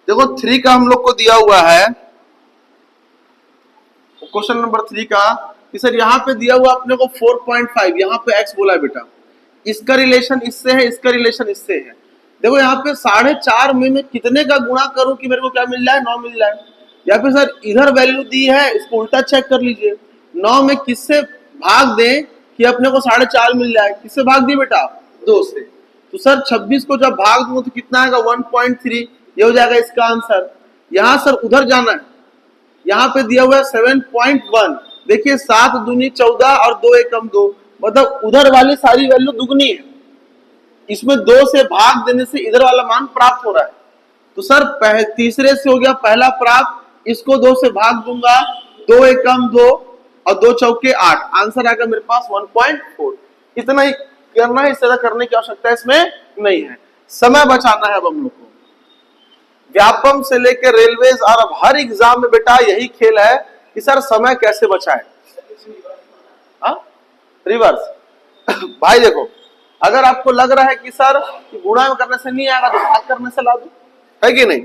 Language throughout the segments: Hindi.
देखो 3 का हम लोग को दिया हुआ है, क्वेश्चन नंबर 3 का कि सर यहाँ पे दिया हुआ अपने को 4.5, यहाँ पे x बोला है बेटा, इसका रिलेशन इससे है, इसका रिलेशन इससे है। देखो यहाँ पे 4.5 में मैं कितने का गुणा करूं कि मेरे को क्या मिल जाए, 9 मिल जाए। या फिर सर इधर वैल्यू दी है, इसको उल्टा चेक कर लीजिए, 9 में किससे भाग दें कि अपने को 4.5 मिल जाए, किससे भाग दिए बेटा, 2 से। तो सर 26 को जब भाग दूंगा तो कितना आएगा, 1.3, ये हो जाएगा इसका आंसर। यहाँ सर उधर जाना है, यहाँ पे दिया हुआ है 7.1, देखिए 7 दूनी 14 और 2 एकम 2, मतलब उधर वाली सारी वैल्यू दुगनी है, इसमें 2 से भाग देने से इधर वाला मान प्राप्त हो रहा है। तो सर तीसरे से हो गया पहला प्राप्त, इसको 2 से भाग दूंगा, 2 एकम 2 और 2 चौके 8, आंसर आएगा मेरे पास 1.4। इतना ही करना है, इससे ज्यादा करने की आवश्यकता इसमें नहीं है। समय बचाना है अब हम लोग को। व्यापम से लेकर रेलवेज और अब हर एग्जाम में बेटा यही खेल है कि सर समय कैसे बचाए। रिवर्स भाई देखो, अगर आपको लग रहा है कि सर गुणा करने से नहीं आएगा तो भाग करने से ला दो, है कि नहीं।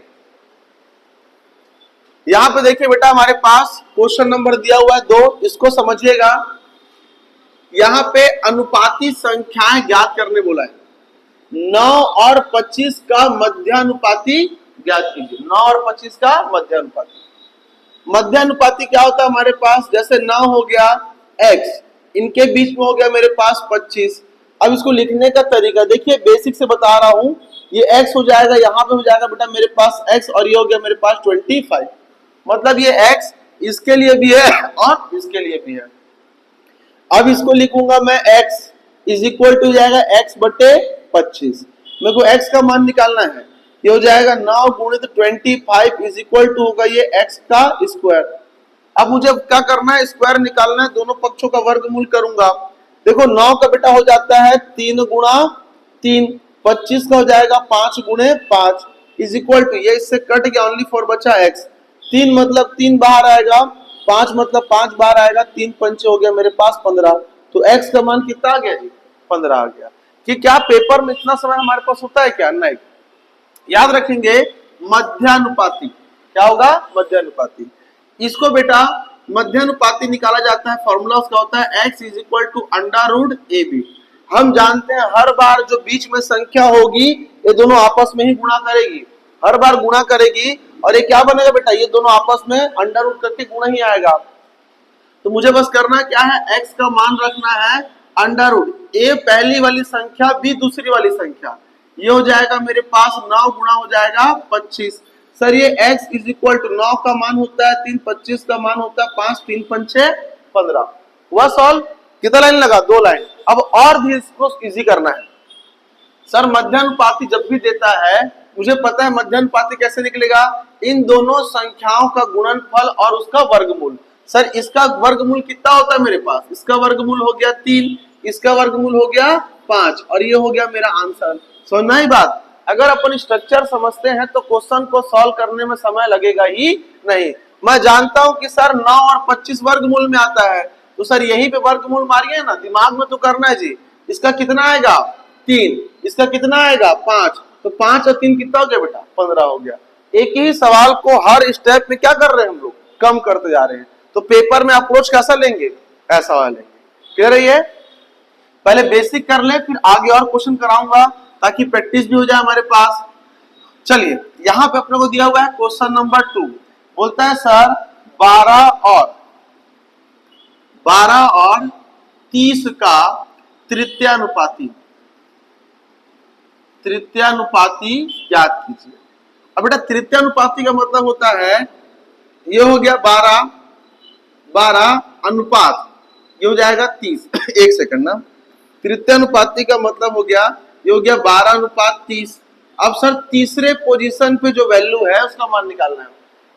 यहां पे देखिए बेटा हमारे पास क्वेश्चन नंबर दिया हुआ है 2, इसको समझिएगा। यहां पे अनुपाती संख्याएं ज्ञात करने बोला है, 9 और 25 का मध्यानुपाती ज्ञात कीजिए। 9 और 25 का मध्यानुपाती, मध्यानुपाती क्या होता है हमारे पास, जैसे 9 हो गया x, इनके बीच में हो गया मेरे पास 25। अब इसको लिखने का तरीका देखिए, बेसिक से बता रहा हूं, ये x हो जाएगा, यहां पे हो जाएगा बेटा मेरे पास x, और ये हो गया मेरे पास 25, मतलब ये x इसके लिए भी है और इसके लिए भी है। अब इसको लिखूंगा मैं x इज इक्वल टू जाएगा x बटे 25, मेरे को x का मान निकालना है, ये हो जाएगा 9 गुणित 25 इज इक्वल टू होगा ये x का स्क्वायर। अब मुझे क्या करना है, स्क्वायर निकालना है, दोनों पक्षों का वर्गमूल करूंगा। देखो 9 का बेटा हो जाता है 3 गुणा 3, 25 का हो जाएगा 5 गुणे 5 इज इक्वल टू, ये इससे कट गया, ओनली 4 बचा x, 3 मतलब 3 बाहर आएगा, 5 मतलब 5 बाहर आएगा, 3 पंचे हो गया मेरे पास 15, तो x का मान कितना आ गया जी, 15 आ गया। कि क्या पेपर में इतना समय हमारे पास होता है क्या, नहीं। याद रखेंगे मध्यानुपाती, क्या होगा, मध्यानुपाती। इसको बेटा मध्यानुपाती निकाला जाता है, फॉर्मूला उसका होता है x is equal to under root A B. हम जानते हैं हर बार जो बीच में संख्या होगी ये दोनों आपस में ही गुणा करेगी, हर बार गुणा करेगी, और ये क्या बनेगा बेटा, ये दोनों आपस में अंडर रूट करके गुणा ही आएगा। तो मुझे बस करना क्या है, x का मान रखना है अंडर रूट ए पहली वाली संख्या बी दूसरी वाली संख्या, ये हो जाएगा मेरे पास 9 गुणा हो जाएगा 25। सर ये x इज इक्वल टू 9 का मान होता है 3, 25 का मान होता है 5, 3 पंचे 15, हुआ सॉल्व। कितना लाइन लगा, 2 लाइन। अब और भी इसको इजी करना है। सर मध्यानुपाती जब भी देता है, मुझे पता है मध्यानुपाती कैसे निकलेगा, इन दोनों संख्याओं का गुणनफल और उसका वर्गमूल। सर इसका वर्गमूल कितना होता है मेरे पास, इसका वर्गमूल हो गया 3, इसका वर्गमूल हो गया 5, और ये हो गया मेरा आंसर। समझना ही बात, अगर अपन स्ट्रक्चर समझते हैं तो क्वेश्चन को सॉल्व करने में समय लगेगा ही नहीं। मैं जानता हूं कि सर 9 और 25 वर्गमूल में आता है, तो सर यहीं पे वर्गमूल मारिए ना, दिमाग में तो करना है जी। इसका कितना आएगा 3, इसका कितना आएगा 5, तो 5 और 3 कितना हो गया बेटा, 15 हो गया। एक ही सवाल को हर स्टेप में क्या कर रहे हैं हम लोग, कम करते जा रहे हैं। तो पेपर में अप्रोच कैसा लेंगे, ऐसा वाला लेंगे। कह रही है पहले बेसिक कर ले, फिर आगे और क्वेश्चन कराऊंगा ताकि प्रैक्टिस भी हो जाए हमारे पास। चलिए यहां पे अपने को दिया हुआ है क्वेश्चन नंबर 2, बोलता है सर 12 और 30 का तृतीयानुपाती ज्ञात कीजिए। अब बेटा तृतीयानुपाती का मतलब होता है, ये हो गया 12 अनुपात, ये हो जाएगा 30 एक सेकंड ना, तृतीयानुपाती का मतलब हो गया, ये हो गया 12 अनुपात 30। अब सर तीसरे पोजीशन पे जो वैल्यू है उसका मान निकालना है।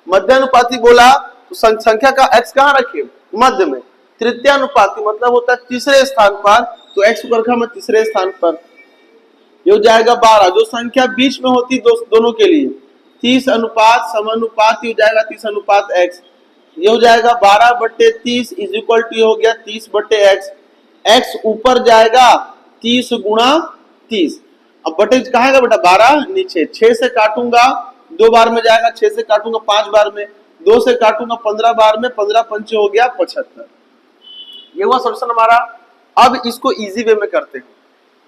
मध्यानुपाती बोला तो संख्या का x कहां रखे, मध्य में। तृतीयानुपाती मतलब होता है तीसरे स्थान पर, तो x को रखा मैं तीसरे स्थान पर, ये हो जाएगा 12। जो संख्या बीच में होती दोनों के लिए 30 अनुपात समानुपात, ये हो जाएगा 30 अनुपात x, ये हो जाएगा 12 बटे 30 इज इक्वल टू, ये हो गया 30 बटे x। x ऊपर जाएगा 30 गुणा 30, अब बटे कहां है बेटा 12 नीचे, 6 से काटूंगा 2 बार में जाएगा, 6 से काटूंगा 5 बार में, 2 से काटूंगा 15 बार में, 15 पंचे हो गया 75। ये हुआ सॉल्यूशन हमारा। अब इसको इजी वे में करते हैं।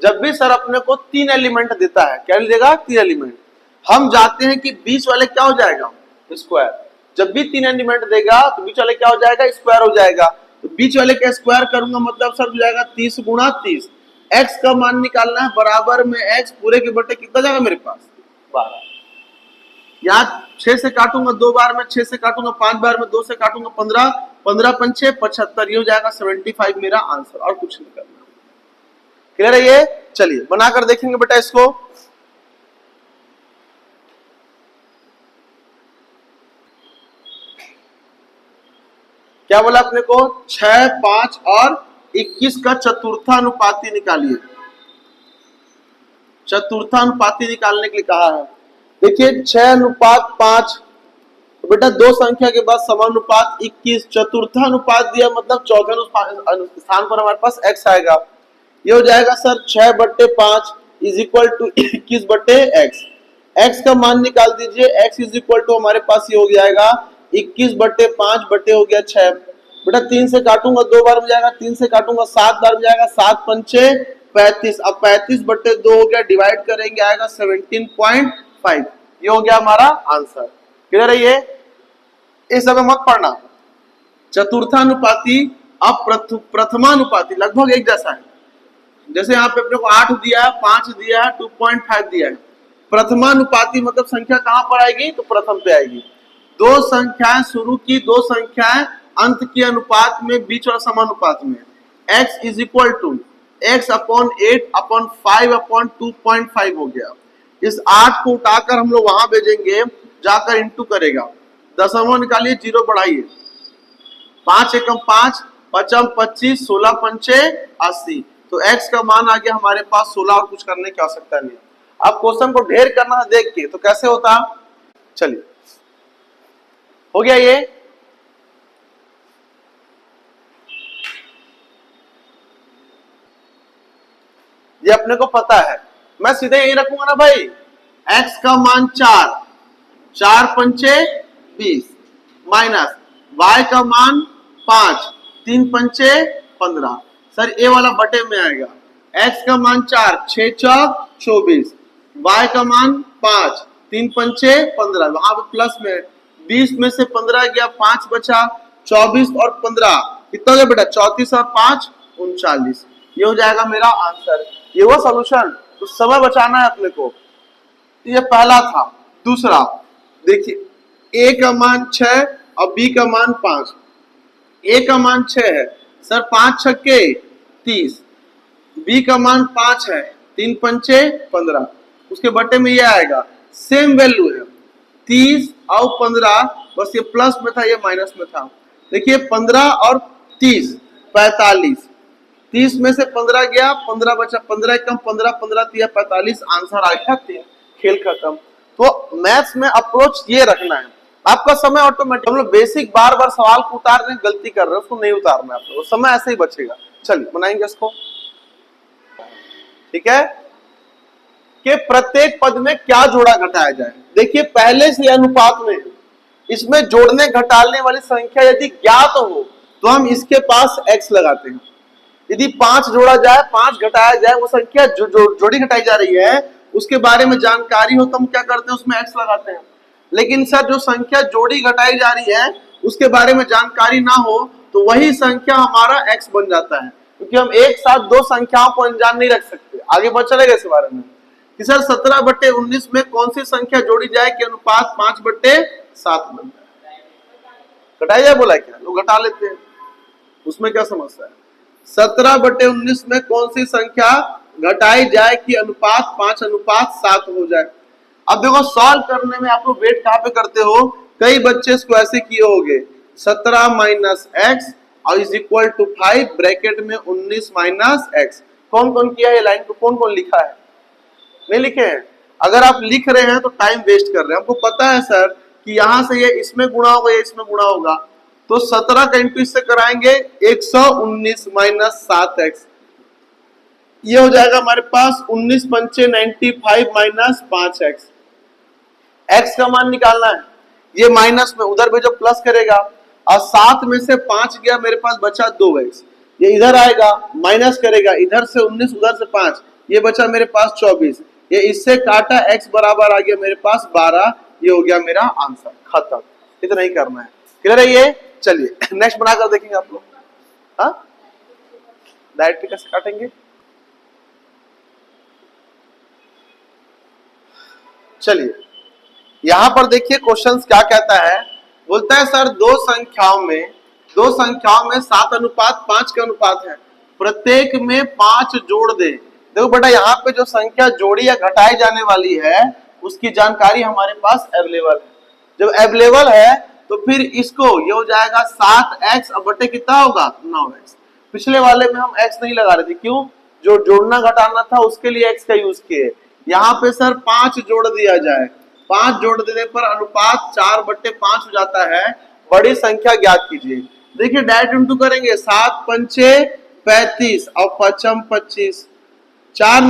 जब भी सर अपने को 3 एलिमेंट देता है, क्या देगा? 3 एलिमेंट, हम जाते हैं कि बीच वाले क्या हो जाएगा? स्क्वायर। जब भी 3 एलिमेंट देगा तो बीच वाले क्या हो जाएगा? स्क्वायर हो जाएगा। तो बीच वाले का स्क्वायर करूंगा मतलब सर हो जाएगा 30 गुणा 30। x का मान निकालना है, बराबर में x पूरे के बटे कितना जाएगा मेरे पास? 12। यहाँ 6 से काटूंगा 2 बार में, 6 से काटूंगा 5 बार में, 2 से काटूंगा 15, 15 पंचे 75, ये हो जाएगा 75 मेरा आंसर, और कुछ नहीं करना। क्लियर है ये? चलिए बनाकर देखेंगे बेटा इसको। क्या बोला अपने को? 6, 5 और 21 का चतुर्थानुपाती निकालिए। चतुर्थानुपाती निकालने के लिए कहा है। देखिए 6:5, तो बेटा दो संख्या के बाद समानुपात 21, चतुर्थानुपात दिया मतलब चौथे स्थान पर हमारे पास x आएगा। ये हो जाएगा sir 6/5 is equal to 21/x। x का मान निकाल दीजिए, x इज इक्वल टू हमारे पास ये हो जाएगा 21/5 बटे हो गया 6। बेटा 3 से काटूंगा 2 बार में जाएगा, 3 से काटूंगा 7 बार में जाएगा, 7 पंचे 35। अब 35/2 हो गया, डिवाइड करेंगे आएगा 17.5। ये हो गया हमारा आंसर। क्लियर है ये? इस समय मत पढ़ना। चतुर्थानुपाती अब प्रथमानुपाती लगभग एक जैसा है। जैसे यहाँ पे अपने को 8 दिया है, 5 दिया है, 2.5 दिया है। प्रथमानुपाती मतलब संख्या कहां पर आएगी? तो प्रथम पे आएगी। दो संख्याएं शुरू की, दो संख्याएं अंत की अनुपात में, बीच और समानुपात में। x is equal to x/8/5/2.5 हो गया। इस 8 को उठाकर हम लोग वहां भेजेंगे, जाकर इंटू करेगा, दशमलव निकालिए, 0 बढ़ाइए, 5 एकम 5, 5 25, 16 पंचे 80। तो x का मान आ गया हमारे पास 16, और कुछ करने की आवश्यकता नहीं। अब क्वेश्चन को ढेर करना है देख के, तो कैसे होता? चलिए हो गया ये। ये अपने को पता है, मैं सीधे यही रखूंगा ना भाई। x का मान 4, 4 पंचे 20, माइनस y का मान 5, 3 पंचे 15। सर ये वाला बटे में आएगा। x का मान 4, 6 चौक 24, y का मान 5, 3 पंचे 15, वहां पे प्लस में 20 में से 15 गया, 5 बचा, 24 और 15 कितना हो गया बेटा? 34 और 5 39। ये हो जाएगा मेरा आंसर। ये वो सॉल्यूशन। तो समय बचाना है अपने को। ये पहला था। दूसरा देखिए, a का मान 6 और b का मान 5। a का मान 6 है सर, 5 छक्के 30, b का मान 5 है, 3 पंचे 15, उसके बटे में ये आएगा। सेम वैल्यू है 30 और 15, बस ये प्लस में था, ये माइनस में था। देखिए 15 और 30 45, 30 में से 15 गया, 15 बचा, 15 कम 15, 15 3 45, आंसर आ गया 3। खेल खत्म। तो मैथ्स में अप्रोच ये रखना है। आपका समय ऑटोमेटिक, हम लोग बेसिक बार बार सवाल को उतार रहे हैं, गलती कर रहे हैं, उसको नहीं उतारना है, आपको समय ऐसे ही बचेगा। चलिए बनाएंगे इसको। ठीक है, कि प्रत्येक पद में क्या जोड़ा घटाया जाए। देखिए पहले से अनुपात में इसमें जोड़ने घटाने वाली संख्या यदि ज्ञात हो तो हम इसके पास x लगाते हैं। यदि 5 जोड़ा जाए, 5 घटाया जाए, वो संख्या जो जोड़ी घटाई जा रही है उसके बारे में जानकारी हो तो हम क्या करते हैं? उसमें x लगाते हैं। लेकिन सर जो संख्या जोड़ी घटाई जा रही है उसके बारे में जानकारी ना हो तो वही संख्या हमारा x बन जाता है, क्योंकि हम एक साथ दो संख्याओं को अनजान नहीं रख सकते। आगे बढ़ चलेगा इस बारे में कि सर 17/19 में कौन सी संख्या जोड़ी जाए कि अनुपात 5/7 बन जाए। घटाई जाए बोला क्या? लोग घटा लेते हैं, उसमें क्या समस्या है? 17/19 में कौन सी संख्या घटाई जाए कि अनुपात 5/7 हो जाए। अब देखो सॉल्व करने में आप लोग वेट कहां पे करते हो? कई बच्चे इसको ऐसे किए होंगे, 17 माइनस x और इज इक्वल टू 5 ब्रैकेट में 19 माइनस x। कौन कौन किया है लाइन को? कौन कौन लिखा है? नहीं लिखे हैं? अगर आप लिख रहे हैं तो टाइम वेस्ट कर रहे हैं। हमको पता है सर कि यहां से ये इसमें गुणा होगा, ये इसमें गुणा होगा, तो 17 का इंटू इससे कराएंगे 119 माइनस 7x। ये हो जाएगा हमारे पास 19 पंचे 95 माइनस 5x। x का मान निकालना है, ये माइनस में उधर भेजो प्लस करेगा, और 7 में से 5 गया मेरे पास बचा 2x, ये इधर आएगा माइनस करेगा, इधर से 19 उधर से 5, ये बचा मेरे पास 24, ये इससे काटा x बराबर आ गया मेरे पास 12, ये हो गया मेरा आंसर, खत्म। इतना ही करना है, क्लियर है ये। चलिए नेक्स्ट बनाकर देखेंगे आप लोग। हाँ डायरेक्टली कैसे काटेंगे, चलिए यहां पर देखिए क्वेश्चंस क्या कहता है, बोलता है सर दो संख्याओं में 7:5 का अनुपात है, प्रत्येक में 5 जोड़ दे। देखो बेटा यहाँ पे जो संख्या जोड़ी या घटाई जाने वाली है उसकी जानकारी हमारे पास अवेलेबल है, जब अवेलेबल है तो फिर इसको ये हो जाएगा 7x अब बटे कितना होगा 9x। पिछले वाले में हम x नहीं लगा रहे थे, क्यों, जो जोड़ना घटाना था उसके लिए x का यूज किए। यहाँ पे सर 5 जोड़ दिया जाए, 5 जोड़ देने पर अनुपात 4/5 हो जाता है। बड़ी संख्या ज्ञात कीजिए। देखिए डायरेक्ट इंटू करेंगे, 7 पंचे 35 और 5 25, 4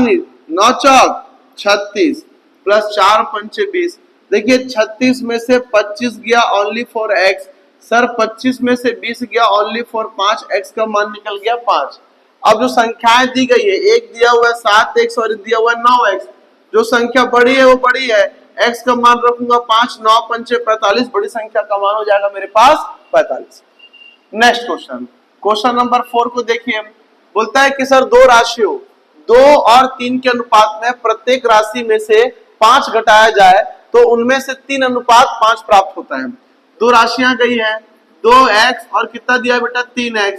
9 चौक 36 प्लस 4 पंचे 20। देखिए 36 में से 25 गया ओनली फॉर x, सर 25 में से 20 गया ओनली फॉर 5, x का मान निकल गया 5। अब जो संख्याएं दी गई है, एक दिया हुआ है 7x और दिया हुआ है 9x, जो संख्या बड़ी है वो बड़ी है, x का मान रखूंगा 5, 9 पंचे 45, बड़ी संख्या का मान हो जाएगा मेरे पास 45। नेक्स्ट क्वेश्चन, क्वेश्चन नंबर 4 को देखिए, बोलता है कि सर दो राशियों 2 और 3 के अनुपात में प्रत्येक राशि में से 5 घटाया जाए तो उनमें से 3:5 प्राप्त होता है। दो राशियां गई है, 2x और कितना दिया बेटा 3x,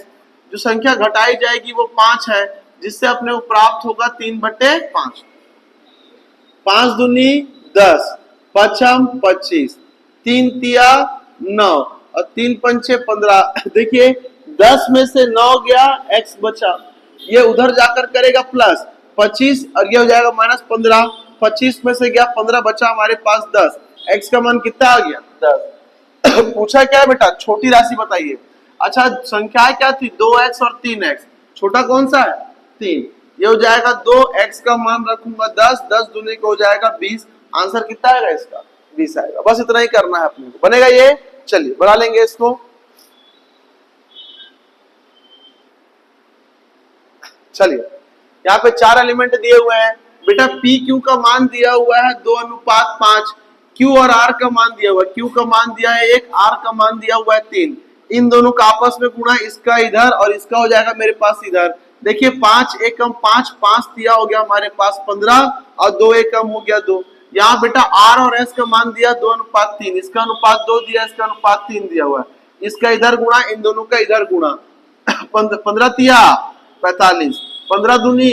जो संख्या घटाई जाएगी वो 5 है, जिससे अपने को प्राप्त होगा 3/5। 5 दूनी 10, 5 25, 3 तिया 9 और 3 पंचे 15। देखिए 10 में से 9 गया, x बचा, ये उधर जाकर करेगा प्लस 25 और ये हो जाएगा -15। 25 में से गया 15 बचा हमारे पास 10, x का मान कितना आ गया 10। पूछा क्या बेटा, छोटी राशि बताइए। अच्छा संख्या क्या थी 2x और 3x, छोटा कौन सा है 3, ये हो जाएगा 2x का मान रखूंगा 10, 10 दूनी को हो जाएगा 20, आंसर कितना आएगा इसका 20 आएगा। बस इतना ही करना है अपने को, बनेगा ये। चलिए बना लेंगे इसको। चलिए यहाँ पे 4 एलिमेंट दिए हुए हैं बेटा, पी क्यू का मान दिया हुआ है 2:5, क्यू और आर का मान दिया हुआ है, क्यू का मान दिया है 1, आर का मान दिया हुआ है 3, इन दोनों का आपस में गुणा, इसका इधर और इसका हो जाएगा मेरे पास इधर। देखिए 5 एकम 5, 5 दिया हो गया हमारे पास 15 और 2 एकम हो गया 2। यहाँ बेटा आर और एस का मान दिया 2:3, इसका अनुपात 2 दिया, इसका अनुपात 3 दिया हुआ है, इसका इधर गुणा, इन दोनों का इधर गुणा। 15 तिया 45, 15 दूनी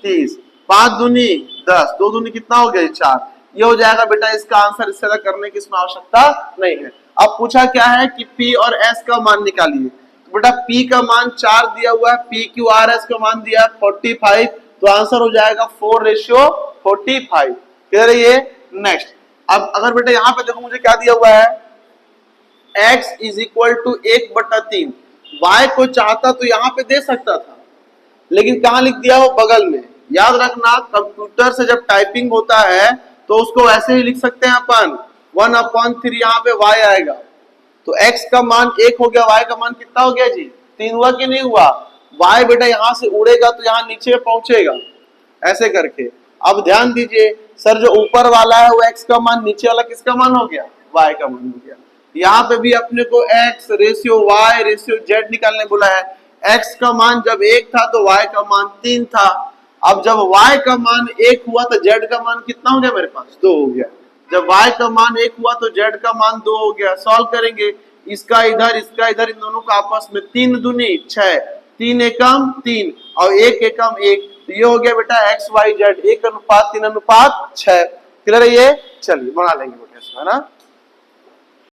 30, 5 दूनी 10, 2 दूनी कितना हो गया 4, ये हो जाएगा बेटा इसका आंसर। इससे ज्यादा करने की इसमें आवश्यकता नहीं है। अब पूछा क्या है कि P और S का मान निकालिए, तो बेटा P का मान 4 दिया हुआ है, PQRS का मान दिया है 45, तो आंसर हो जाएगा 4:45। क्लियर है ये। नेक्स्ट, अब अगर बेटा यहाँ पे देखो मुझे क्या दिया हुआ है, x = 1/3, y को चाहता तो यहाँ पे दे सकता था, लेकिन कहाँ लिख दिया वो बगल में। याद रखना कंप्यूटर से जब टाइपिंग होता है तो उसको ऐसे ही लिख सकते हैं अपन, 1/3 यहाँ पे y आएगा, तो x का मान 1 हो गया, y का मान कितना हो गया जी 3 हुआ कि नहीं हुआ। y बेटा यहाँ से उड़ेगा तो यहाँ नीचे पहुंचेगा ऐसे करके। अब ध्यान दीजिए सर, जो ऊपर वाला है वो x का मान, नीचे वाला किसका मान हो गया y का मान हो गया। यहाँ पे भी अपने को x ratio y ratio z निकालने बोला है। x का मान जब 1 था तो y का मान 3 था, अब जब y का मान 1 हुआ तो z का मान कितना हो गया मेरे पास 2 हो गया। जब y का मान 1 हुआ तो z का मान 2 हो गया। सॉल्व करेंगे, इसका इधर इन दोनों का आपस में 3 दूनी 6, 3 एकम 3 और 1 एकम 1, तो ये हो गया बेटा x y z 1:3:6। क्लियर है ये। चलिए बना लेंगे बेटा इसमें, है ना।